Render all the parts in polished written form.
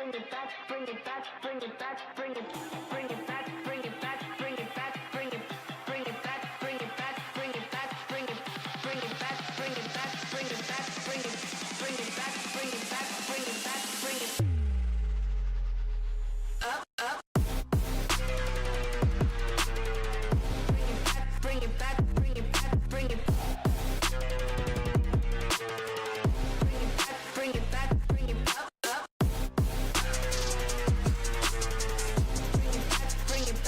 Bring it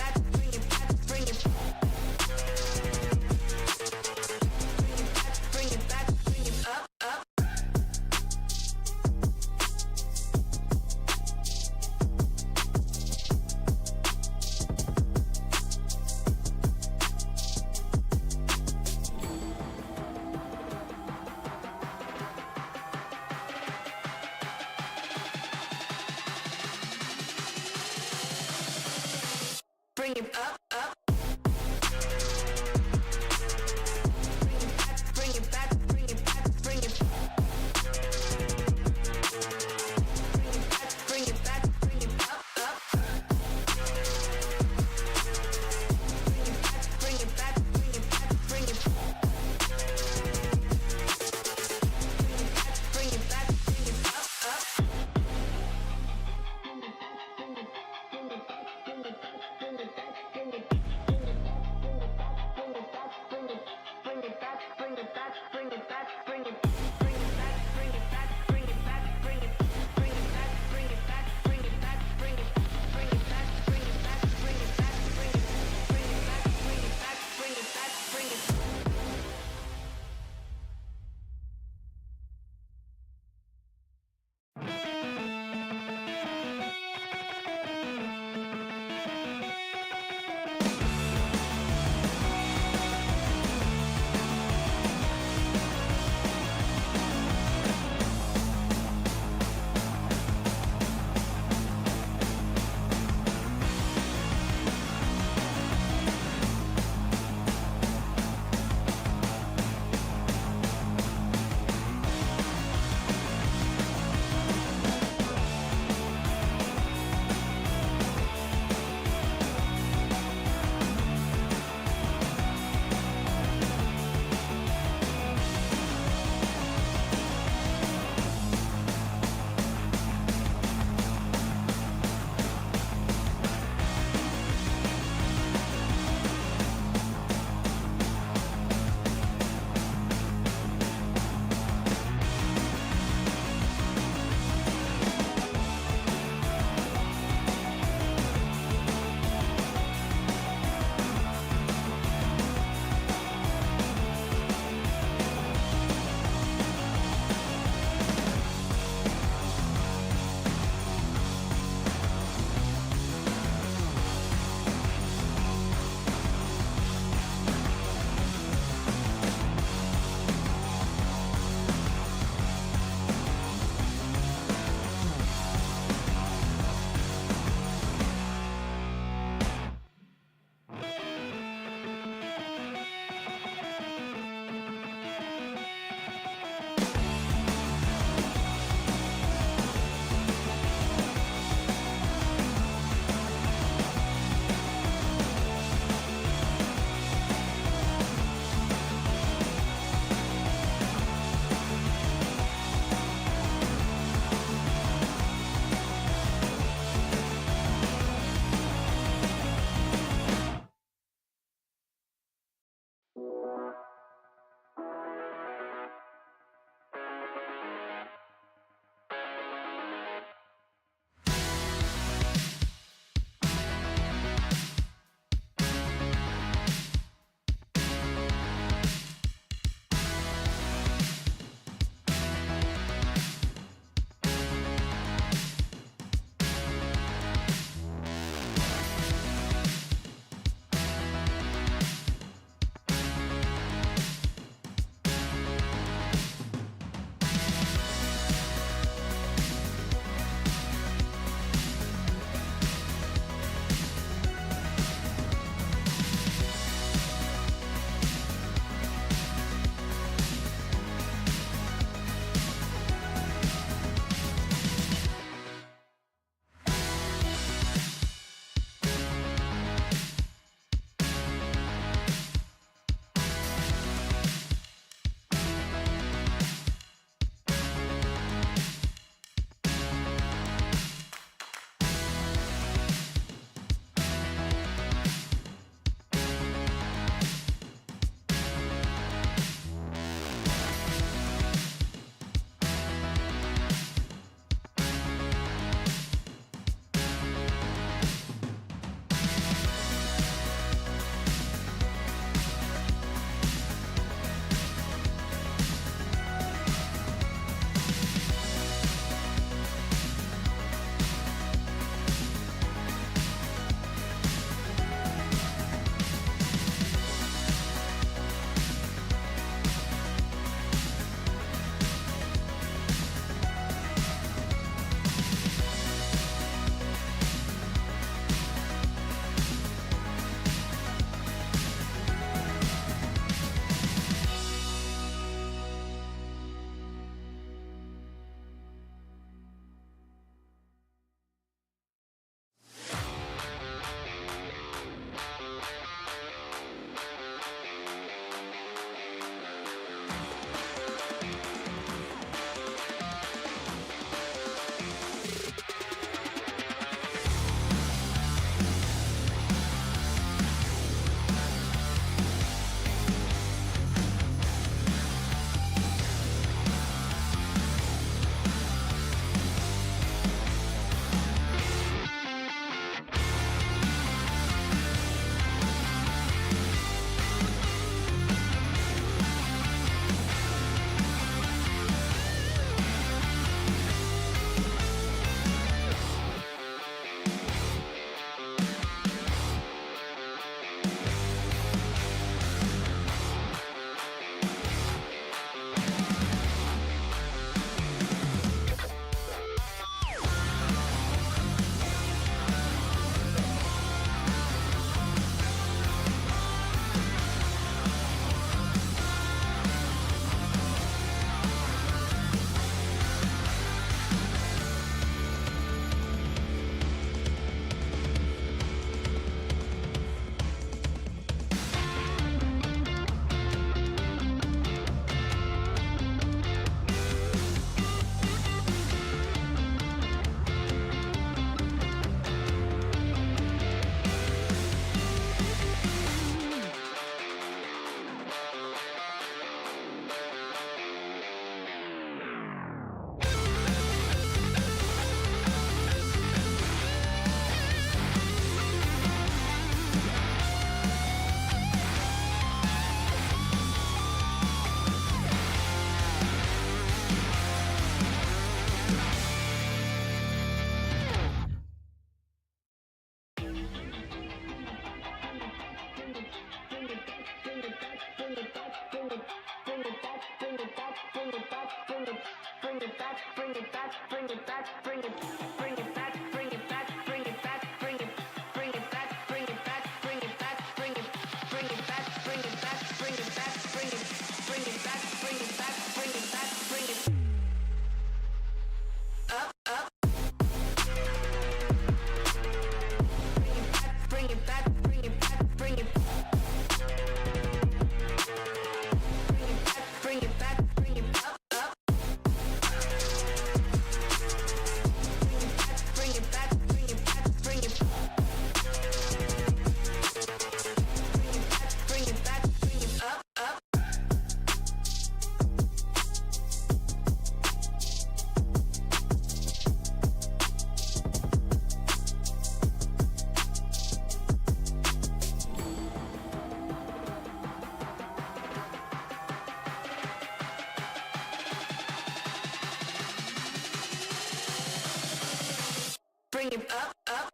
Bring it up, up.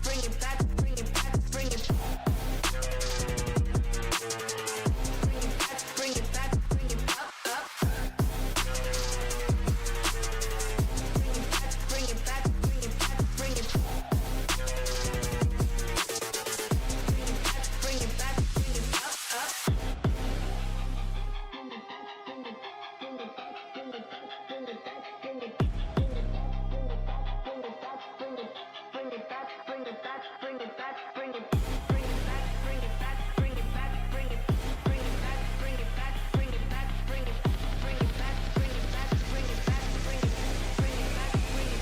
Bring it back, bring it back, bring it back, bring it back, bring it up, up. Bring it back, bring it back, bring it back,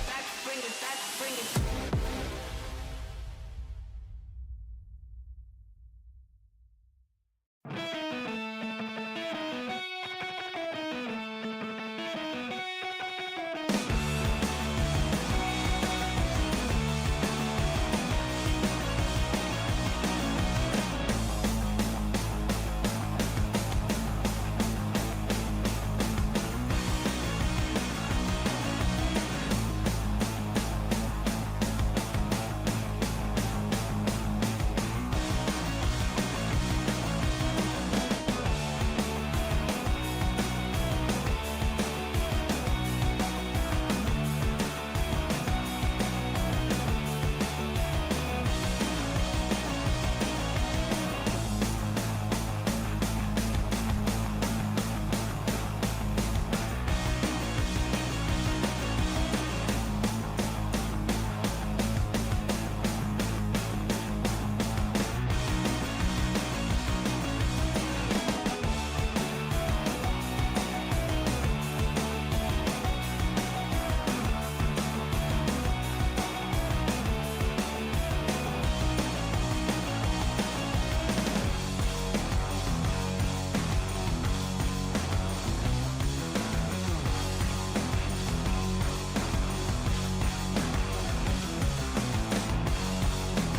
bring it back, bring it up, up.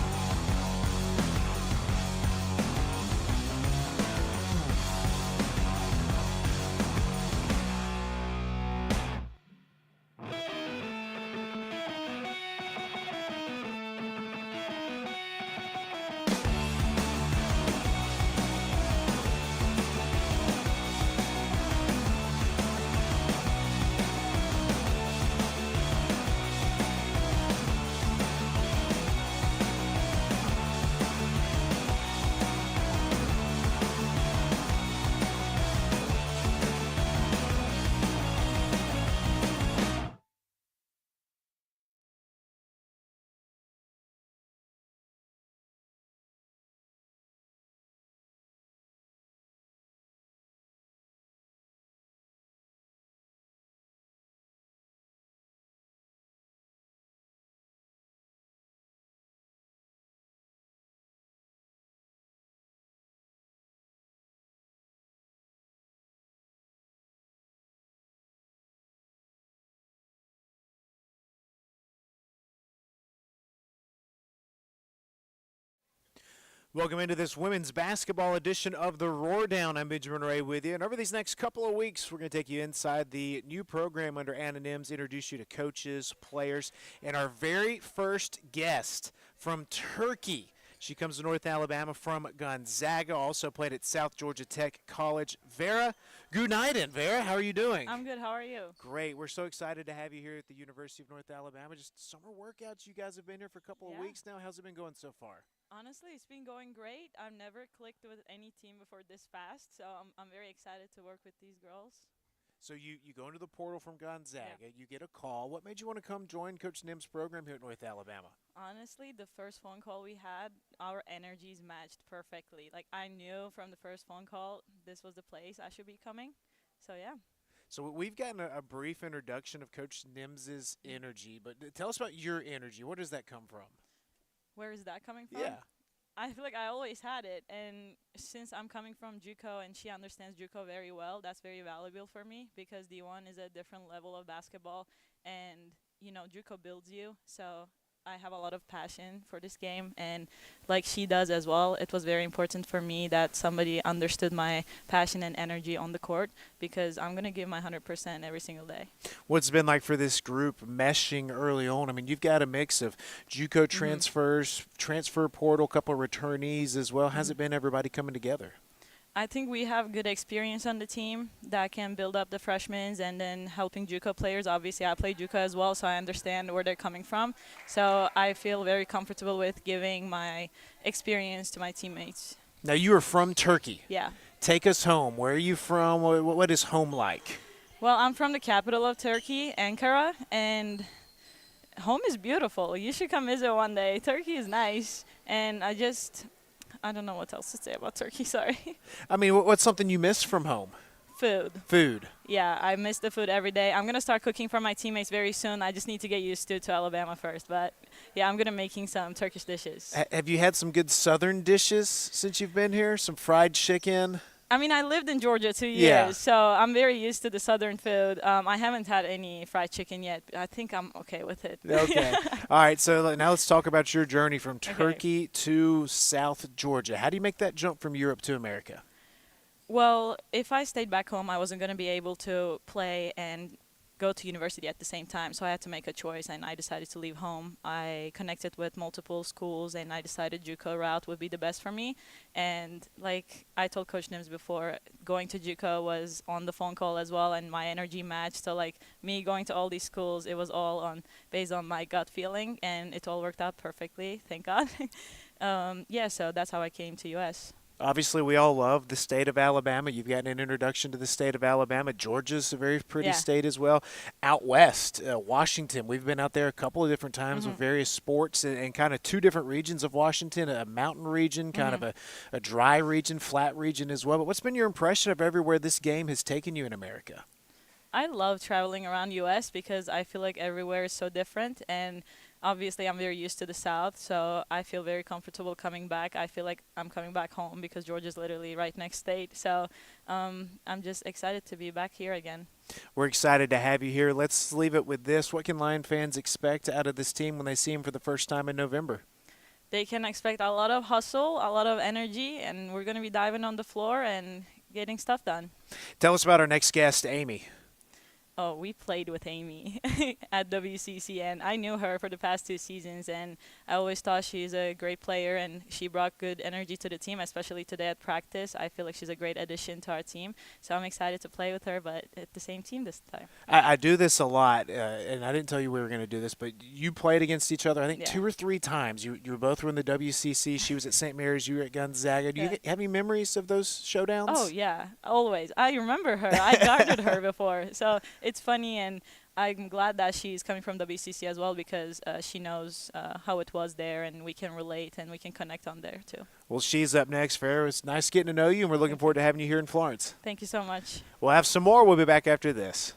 Welcome into this women's basketball edition of the Roar Down. I'm Benjamin Ray with you. And over these next couple of weeks, we're going to take you inside the new program under Anna Nims, introduce you to coaches, players, and our very first guest from Turkey. She comes to North Alabama from Gonzaga, also played at South Georgia Tech College. Vera Gunaiden. Vera, how are you doing? I'm good. How are you? Great. We're so excited to have you here at the University of North Alabama. Just summer workouts. You guys have been here for a couple of Yeah. weeks now. How's it been going so far? Honestly, it's been going great. I've never clicked with any team before this fast, so I'm very excited to work with these girls. So you go into the portal from Gonzaga. You get a call. What made you want to come join Coach Nim's program here at North Alabama? Honestly, the first phone call we had, our energies matched perfectly. Like, I knew from the first phone call this was the place I should be coming. So, yeah. So we've gotten a brief introduction of Coach Nim's energy, but tell us about your energy. Where does that come from? Where is that coming from? Yeah. I feel like I always had it, and since I'm coming from JUCO and she understands JUCO very well, that's very valuable for me because D1 is a different level of basketball, and JUCO builds you. So I have a lot of passion for this game, and like she does as well, it was very important for me that somebody understood my passion and energy on the court because I'm going to give my 100% every single day. What's it been like for this group meshing early on? I mean, you've got a mix of JUCO transfers, transfer portal, couple of returnees as well. How's it been, everybody coming together? I think we have good experience on the team that can build up the freshmen and then helping JUCO players. Obviously, I play JUCO as well, so I understand where they're coming from. So I feel very comfortable with giving my experience to my teammates. Now, you are from Turkey. Yeah. Take us home. Where are you from? What is home like? Well, I'm from the capital of Turkey, Ankara, and home is beautiful. You should come visit one day. Turkey is nice, and I don't know what else to say about Turkey, sorry. I mean, what's something you miss from home? Food. Food. Yeah, I miss the food every day. I'm going to start cooking for my teammates very soon. I just need to get used to Alabama first. But, yeah, I'm going to making some Turkish dishes. Have you had some good Southern dishes since you've been here? Some fried chicken? I mean, I lived in Georgia 2 years, Yeah. so I'm very used to the Southern food. I haven't had any fried chicken yet, but I think I'm okay with it. Okay. All right, so now let's talk about your journey from Turkey to South Georgia. How do you make that jump from Europe to America? Well, if I stayed back home, I wasn't going to be able to play and go to university at the same time, so I had to make a choice, and I decided to leave home. I connected with multiple schools, and I decided JUCO route would be the best for me. And like I told Coach Nims before, going to JUCO was on the phone call as well, and my energy matched. So like me going to all these schools, it was all based on my gut feeling, and it all worked out perfectly, thank God. Yeah, so that's how I came to U.S. Obviously, we all love the state of Alabama. You've gotten an introduction to the state of Alabama. Georgia's a very pretty state as well. Out west, Washington, we've been out there a couple of different times with various sports and kind of two different regions of Washington, a mountain region, kind of a dry region, flat region as well. But what's been your impression of everywhere this game has taken you in America? I love traveling around U.S. because I feel like everywhere is so different, and obviously I'm very used to the South, so I feel very comfortable coming back. I feel like I'm coming back home because Georgia's literally right next state, so I'm just excited to be back here again. We're excited to have you here. Let's leave it with this. What can Lion fans expect out of this team when they see him for the first time in November? They can expect a lot of hustle, a lot of energy, and we're going to be diving on the floor and getting stuff done. Tell us about our next guest, Amy. Oh, we played with Amy at WCC, and I knew her for the past 2 seasons, and I always thought she's a great player, and she brought good energy to the team, especially today at practice. I feel like she's a great addition to our team, so I'm excited to play with her, but at the same team this time. I do this a lot, and I didn't tell you we were going to do this, but you played against each other, I think, 2 or 3 times. You both were in the WCC. She was at St. Mary's. You were at Gonzaga. Do you have any memories of those showdowns? Oh, yeah, always. I remember her. I guarded her before, so it's funny, and I'm glad that she's coming from WCC as well because she knows how it was there, and we can relate and we can connect on there too. Well, she's up next, Farrah. It's nice getting to know you, and we're looking forward to having you here in Florence. Thank you so much. We'll have some more. We'll be back after this.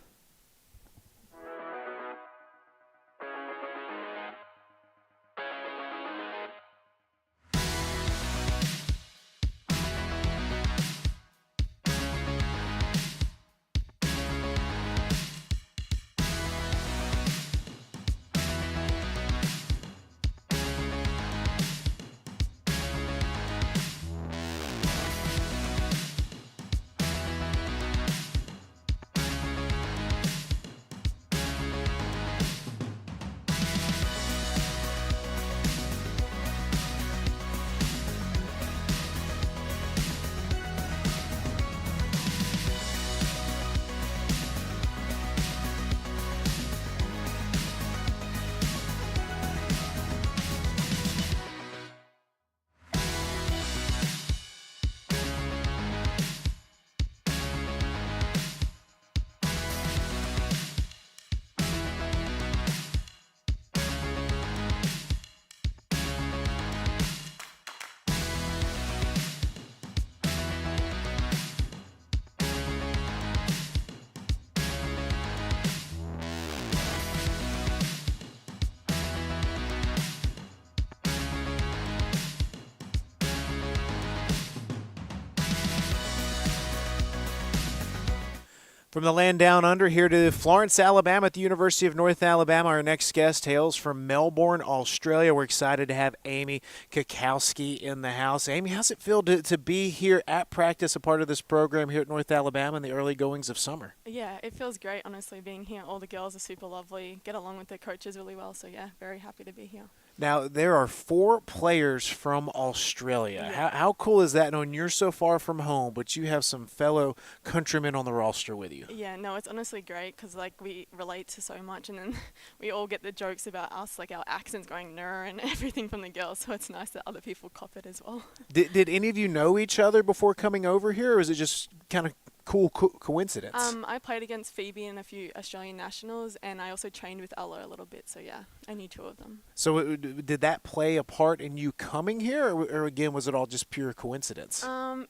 From the land down under here to Florence, Alabama at the University of North Alabama. Our next guest hails from Melbourne, Australia. We're excited to have Amy Kukowski in the house. Amy, how's it feel to be here at practice, a part of this program here at North Alabama in the early goings of summer? Yeah, it feels great, honestly, being here. All the girls are super lovely, get along with their coaches really well. So, yeah, very happy to be here. Now, there are 4 players from Australia. Yeah. How cool is that knowing you're so far from home, but you have some fellow countrymen on the roster with you? Yeah, no, it's honestly great because, like, we relate to so much, and then we all get the jokes about us, like our accents going "ner" and everything from the girls, so it's nice that other people cop it as well. Did any of you know each other before coming over here, or was it just kind of cool coincidence? I played against Phoebe and a few Australian nationals, and I also trained with Ella a little bit, so yeah, I knew 2 of them. So did that play a part in you coming here, or again, was it all just pure coincidence?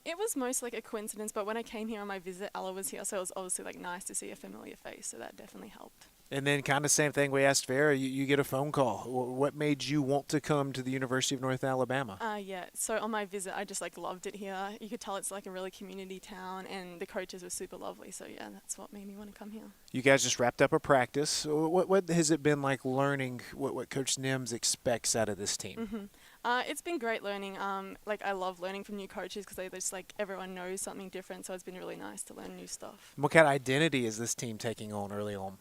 It was most like a coincidence, but when I came here on my visit, Ella was here, so it was obviously like nice to see a familiar face, so that definitely helped. And then kind of same thing we asked Vera, you get a phone call. What made you want to come to the University of North Alabama? Yeah, so on my visit, I just like loved it here. You could tell it's like a really community town, and the coaches were super lovely, so yeah, that's what made me want to come here. You guys just wrapped up a practice. What has it been like learning what Coach Nims expects out of this team? It's been great learning. Like I love learning from new coaches because they just like everyone knows something different, so it's been really nice to learn new stuff. What kind of identity is this team taking on early on?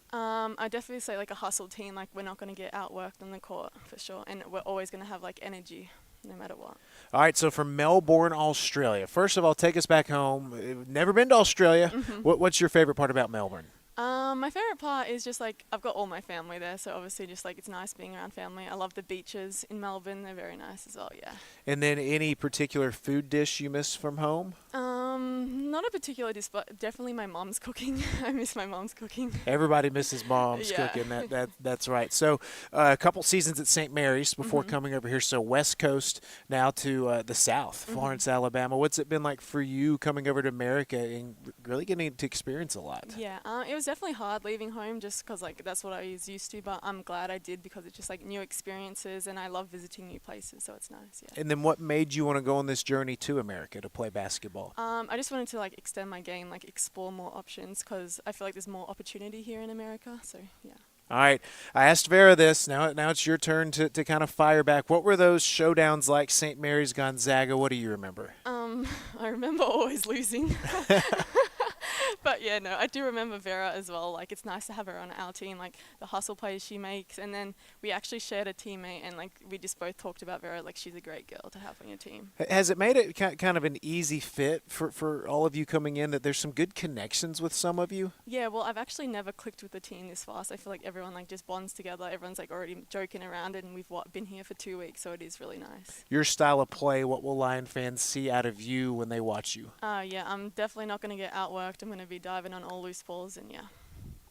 I definitely say like a hustle team. Like we're not going to get outworked on the court for sure, and we're always going to have like energy no matter what. All right, so from Melbourne, Australia. First of all, take us back home. Never been to Australia. What's your favorite part about Melbourne? My favorite part is just like I've got all my family there, so obviously just like it's nice being around family. I love the beaches in Melbourne; they're very nice as well. Yeah. And then any particular food dish you miss from home? Not a particular dish, but definitely my mom's cooking. I miss my mom's cooking. Everybody misses mom's Yeah. cooking. That's right. So a couple seasons at St. Mary's before coming over here. So West Coast now to the South, Florence, Alabama. What's it been like for you coming over to America and really getting to experience a lot? Yeah, it was definitely hard leaving home just because like that's what I was used to, but I'm glad I did because it's just like new experiences and I love visiting new places, so it's nice. Yeah. And then what made you want to go on this journey to America to play basketball? I just wanted to like extend my game, like explore more options because I feel like there's more opportunity here in America. So yeah. All right. I asked Vera this. Now it's your turn to kind of fire back. What were those showdowns like, St. Mary's, Gonzaga? What do you remember? I remember always losing. But yeah, no, I do remember Vera as well. Like, it's nice to have her on our team, like the hustle plays she makes. And then we actually shared a teammate, and like we just both talked about Vera. Like, she's a great girl to have on your team. Has it made it kind of an easy fit for all of you coming in, that there's some good connections with some of you? Yeah, well, I've actually never clicked with the team this fast. I feel like everyone like just bonds together. Everyone's like already joking around, and we've been here for 2 weeks, so it is really nice. Your style of play, what will Lion fans see out of you when they watch you? Yeah, I'm definitely not going to get outworked. I'm going to be diving on all loose balls, and yeah.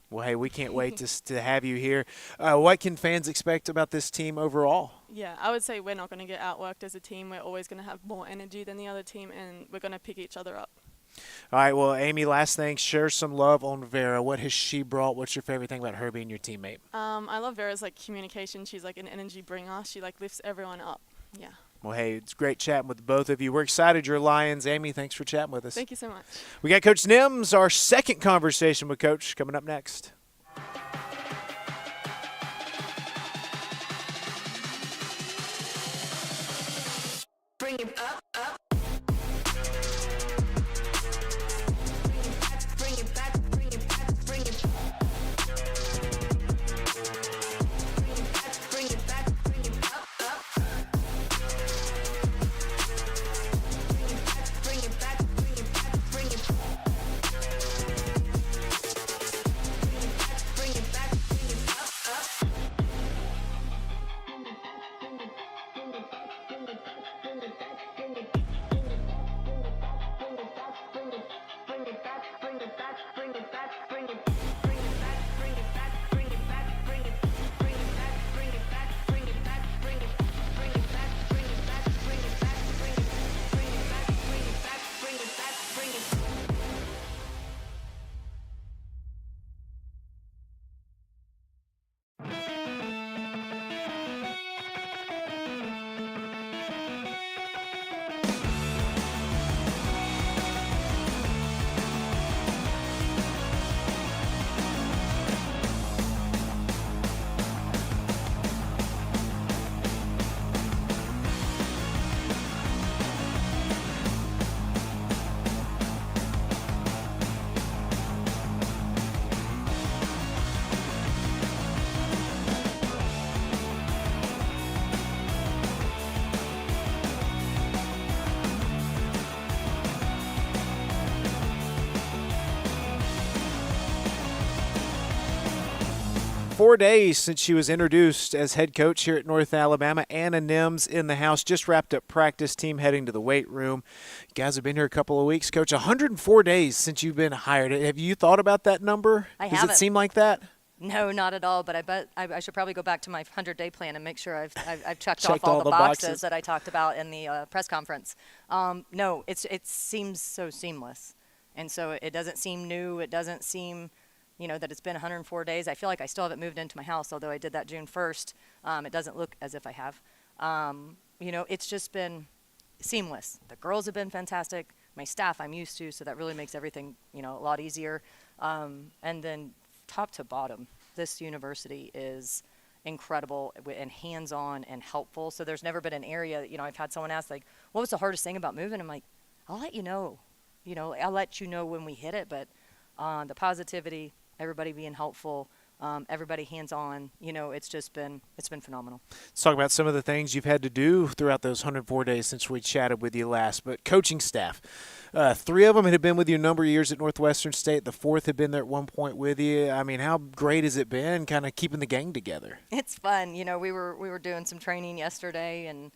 Well, hey, we can't wait to have you here. What can fans expect about this team overall? Yeah, I would say we're not going to get outworked as a team. We're always going to have more energy than the other team, and we're going to pick each other up. All right, well, Amy, last thing, share some love on Vera. What has she brought? What's your favorite thing about her being your teammate? I love Vera's like communication. She's like an energy bringer. She like lifts everyone up. Yeah. Well, hey, it's great chatting with both of you. We're excited you're Lions. Amy, thanks for chatting with us. Thank you so much. We got Coach Nims, our second conversation with Coach, coming up next. Bring it up, up. Bring it back, bring it back, bring it back, bring it back, bring it up, up. Bring it back, bring it back, bring it back. Bring it 104 days since she was introduced as head coach here at North Alabama. Anna Nims in the house, just wrapped up practice, team heading to the weight room. You guys have been here a couple of weeks. Coach, 104 days since you've been hired. Have you thought about that number? I Does haven't. it seem like that? No, not at all. But I bet I should probably go back to my 100-day plan and make sure I've checked Checked off all all the the boxes boxes. that I talked about in the press conference. No, it seems so seamless, and so it doesn't seem new. It doesn't seem, that it's been 104 days. I feel like I still haven't moved into my house, although I did that June 1st. It doesn't look as if I have. It's just been seamless. The girls have been fantastic. My staff I'm used to, so that really makes everything, a lot easier. And then top to bottom, this university is incredible and hands-on and helpful. So there's never been an area, I've had someone ask, like, what was the hardest thing about moving? I'm like, I'll let you know. I'll let you know when we hit it. But the positivity, everybody being helpful, everybody hands-on, it's been phenomenal. Let's talk about some of the things you've had to do throughout those 104 days since we chatted with you last. But coaching staff, 3 of them had been with you a number of years at Northwestern State. The 4th had been there at one point with you. I mean, how great has it been kind of keeping the gang together? It's fun. We were doing some training yesterday, and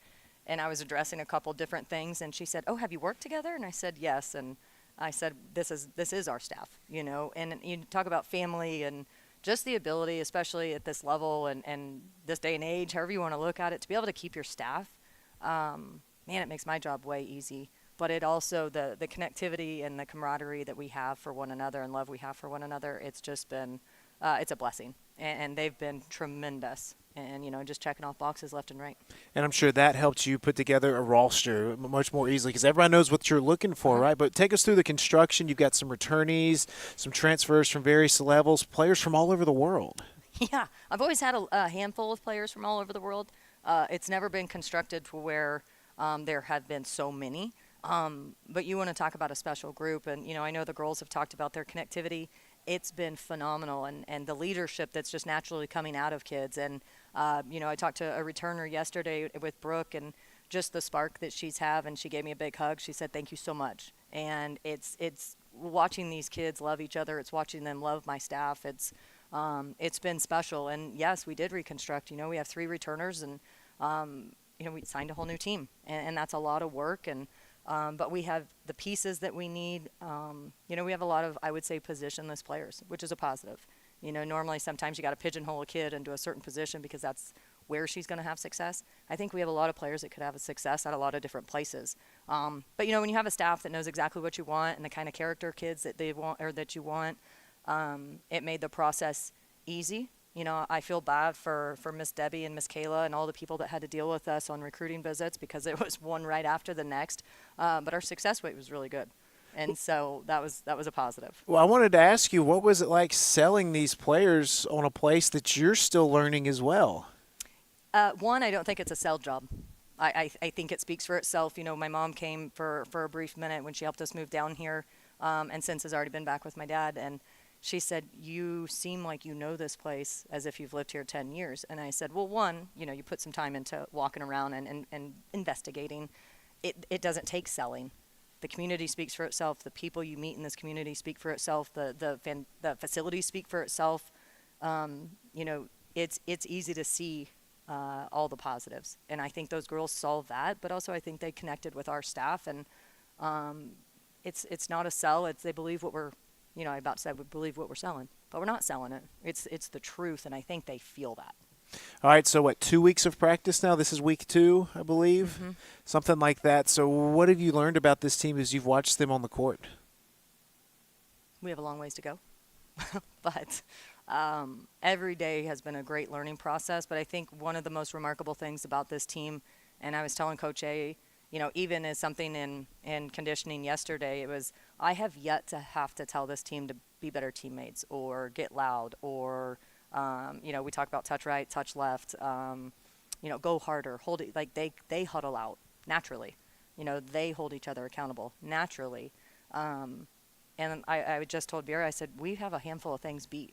I was addressing a couple different things, and she said, "Oh, have you worked together?" And I said, "Yes." And I said, "This is our staff, And you talk about family and just the ability, especially at this level and this day and age, however you want to look at it, to be able to keep your staff, man, it makes my job way easy. But it also, the connectivity and the camaraderie that we have for one another and love we have for one another, it's just been, it's a blessing. And they've been tremendous. And, just checking off boxes left and right. And I'm sure that helped you put together a roster much more easily because everybody knows what you're looking for, right? But take us through the construction. You've got some returnees, some transfers from various levels, players from all over the world. Yeah, I've always had a handful of players from all over the world. It's never been constructed to where there have been so many. But you want to talk about a special group, and I know the girls have talked about their connectivity. It's been phenomenal, and the leadership that's just naturally coming out of kids. And I talked to a returner yesterday with Brooke, and just the spark that she's have, and she gave me a big hug. She said, "Thank you so much." And it's watching these kids love each other. It's watching them love my staff. It's been special. And yes, we did reconstruct. We have 3 returners, and we signed a whole new team, and that's a lot of work. And but we have the pieces that we need. We have a lot of, I would say, positionless players, which is a positive. Normally sometimes you got to pigeonhole a kid into a certain position because that's where she's going to have success. I think we have a lot of players that could have a success at a lot of different places. But when you have a staff that knows exactly what you want and the kind of character kids that they want or that you want, it made the process easy. I feel bad for Miss Debbie and Miss Kayla and all the people that had to deal with us on recruiting visits because it was one right after the next. But our success rate was really good. And so that was a positive. Well, I wanted to ask you, what was it like selling these players on a place that you're still learning as well? One, I don't think it's a sell job. I think it speaks for itself. My mom came for a brief minute when she helped us move down here, and since has already been back with my dad. And she said, "You seem like you know this place as if you've lived here 10 years. And I said, well, one, you put some time into walking around and investigating. It doesn't take selling. The community speaks for itself. The people you meet in this community speak for itself. The facilities speak for itself. It's easy to see all the positives. And I think those girls saw that, but also I think they connected with our staff. And it's not a sell. They believe what we're, I about said we believe what we're selling, but we're not selling it. It's the truth, and I think they feel that. All right, so 2 weeks of practice now? This is week 2, I believe, Mm-hmm. something like that. So what have you learned about this team as you've watched them on the court? We have a long ways to go, but every day has been a great learning process. But I think one of the most remarkable things about this team, and I was telling Coach A, even as something in conditioning yesterday, it was I have yet to have to tell this team to be better teammates or get loud or we talk about touch right, touch left, go harder, hold it. Like they huddle out naturally. They hold each other accountable naturally. And I just told Vera, I said, we have a handful of things beat.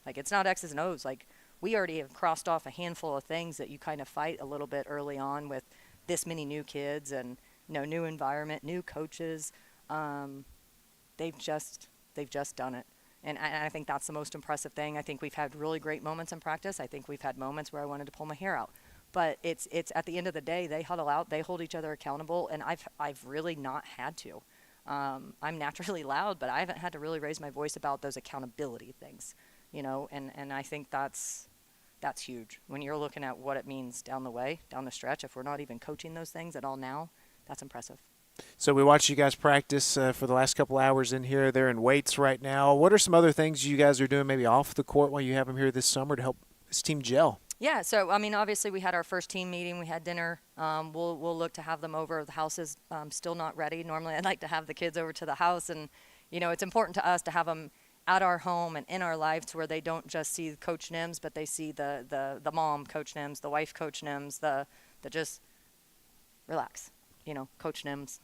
Like it's not X's and O's. Like we already have crossed off a handful of things that you kind of fight a little bit early on with this many new kids and new environment, new coaches. They've just done it. And I think that's the most impressive thing. I think we've had really great moments in practice. I think we've had moments where I wanted to pull my hair out. But it's at the end of the day, they huddle out, they hold each other accountable, and I've really not had to. I'm naturally loud, but I haven't had to really raise my voice about those accountability things, and I think that's huge. When you're looking at what it means down the stretch, if we're not even coaching those things at all now, that's impressive. So we watched you guys practice for the last couple hours in here. They're in weights right now. What are some other things you guys are doing maybe off the court while you have them here this summer to help this team gel? Yeah, so obviously we had our first team meeting. We had dinner. We'll look to have them over. The house is still not ready. Normally, I'd like to have the kids over to the house, and it's important to us to have them at our home and in our lives where they don't just see Coach Nims, but they see the mom, Coach Nims, the wife, Coach Nims, the just relax. Coach Nims,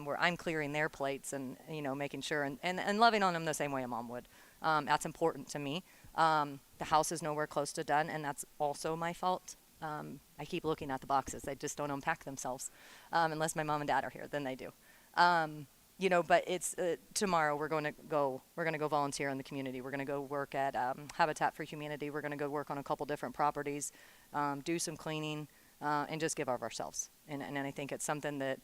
where I'm clearing their plates and, making sure and loving on them the same way a mom would. That's important to me. The house is nowhere close to done, and that's also my fault. I keep looking at the boxes. They just don't unpack themselves. Unless my mom and dad are here, then they do. But it's tomorrow we're going to go volunteer in the community. We're going to go work at Habitat for Humanity. We're going to go work on a couple different properties, do some cleaning, and just give of ourselves. And I think it's something that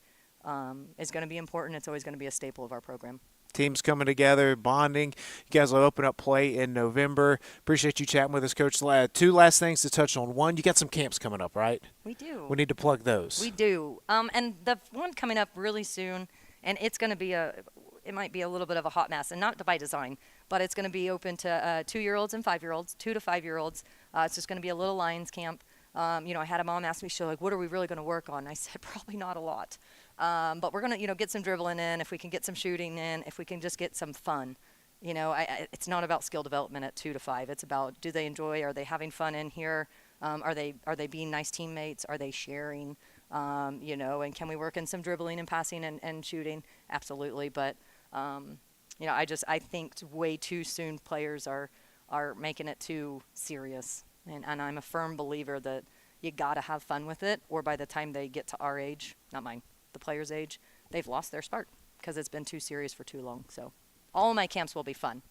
is going to be important. It's always going to be a staple of our program. Teams coming together, bonding. You guys will open up play in November. Appreciate you chatting with us, Coach. Two last things to touch on. One, you got some camps coming up, right? We do. We need to plug those. We do. And the one coming up really soon, and it's going to be it might be a little bit of a hot mess, and not by design, but it's going to be open to 2-year-olds and 5-year-olds, 2 to 5-year-olds. It's just going to be a little Lions camp. I had a mom ask me, what are we really going to work on? I said, probably not a lot. But we're going to, get some dribbling in, if we can get some shooting in, if we can just get some fun. It's not about skill development at 2 to 5. It's about, do they enjoy? Are they having fun in here? Are they being nice teammates? Are they sharing? And can we work in some dribbling and passing and shooting? Absolutely. But, I think way too soon players are making it too serious. And I'm a firm believer that you got to have fun with it, or by the time they get to our age, not mine, the player's age, they've lost their spark because it's been too serious for too long. So all of my camps will be fun.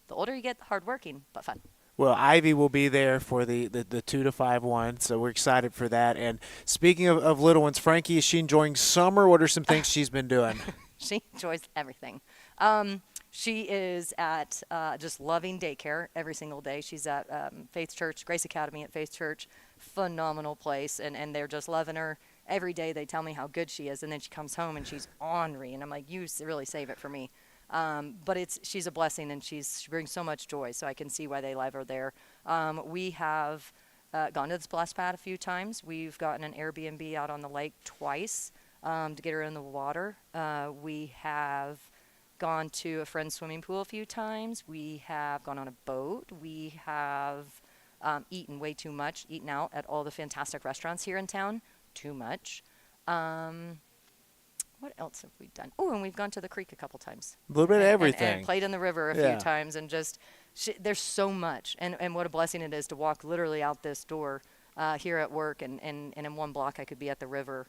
The older you get, hardworking, but fun. Well, Ivy will be there for the 2 to 5 one, so we're excited for that. And speaking of little ones, Frankie, is she enjoying summer? What are some things she's been doing? She enjoys everything. She is at just loving daycare every single day. She's at Faith Church, Grace Academy at Faith Church. Phenomenal place, and they're just loving her. Every day they tell me how good she is, and then she comes home and she's ornery, and I'm like, you really save it for me. But she's a blessing, and she brings so much joy, so I can see why they love her there. We have gone to the splash pad a few times. We've gotten an Airbnb out on the lake twice to get her in the water. We have gone to a friend's swimming pool a few times. We have gone on a boat. We have eaten way too much, eaten out at all the fantastic restaurants here in town. Too much. What else have we done? Oh, and we've gone to the creek a couple times. A little bit of everything. And played in the river a few times, and just there's so much. And what a blessing it is to walk literally out this door here at work, and in one block I could be at the river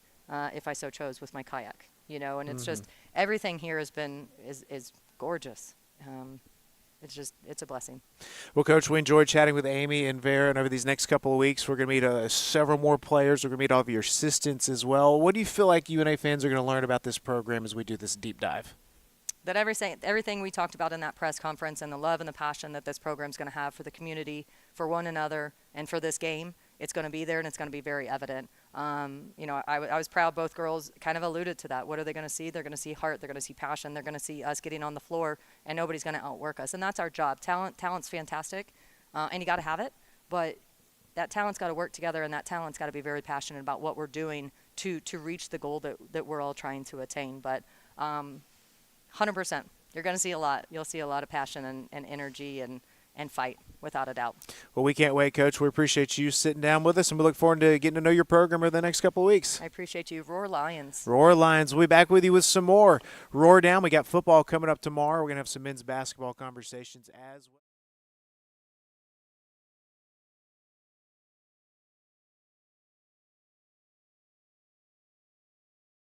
if I so chose with my kayak. And it's just everything here has been is gorgeous. It's a blessing. Well, Coach, we enjoyed chatting with Amy and Vera, and over these next couple of weeks, we're going to meet several more players. We're going to meet all of your assistants as well. What do you feel like UNA fans are going to learn about this program as we do this deep dive? That everything we talked about in that press conference, and the love and the passion that this program is going to have for the community, for one another, and for this game, it's going to be there, and it's going to be very evident. I was proud both girls kind of alluded to that. What are they going to see? They're going to see heart. They're going to see passion. They're going to see us getting on the floor, and nobody's going to outwork us. And that's our job. Talent's fantastic, and you got to have it. But that talent's got to work together, and that talent's got to be very passionate about what we're doing to reach the goal that we're all trying to attain. But 100%, you're going to see a lot. You'll see a lot of passion and energy and fight, without a doubt. Well, we can't wait, Coach. We appreciate you sitting down with us, and we look forward to getting to know your program over the next couple of weeks. I appreciate you. Roar Lions. Roar Lions. We'll be back with you with some more. Roar Down. We got football coming up tomorrow. We're going to have some men's basketball conversations as well.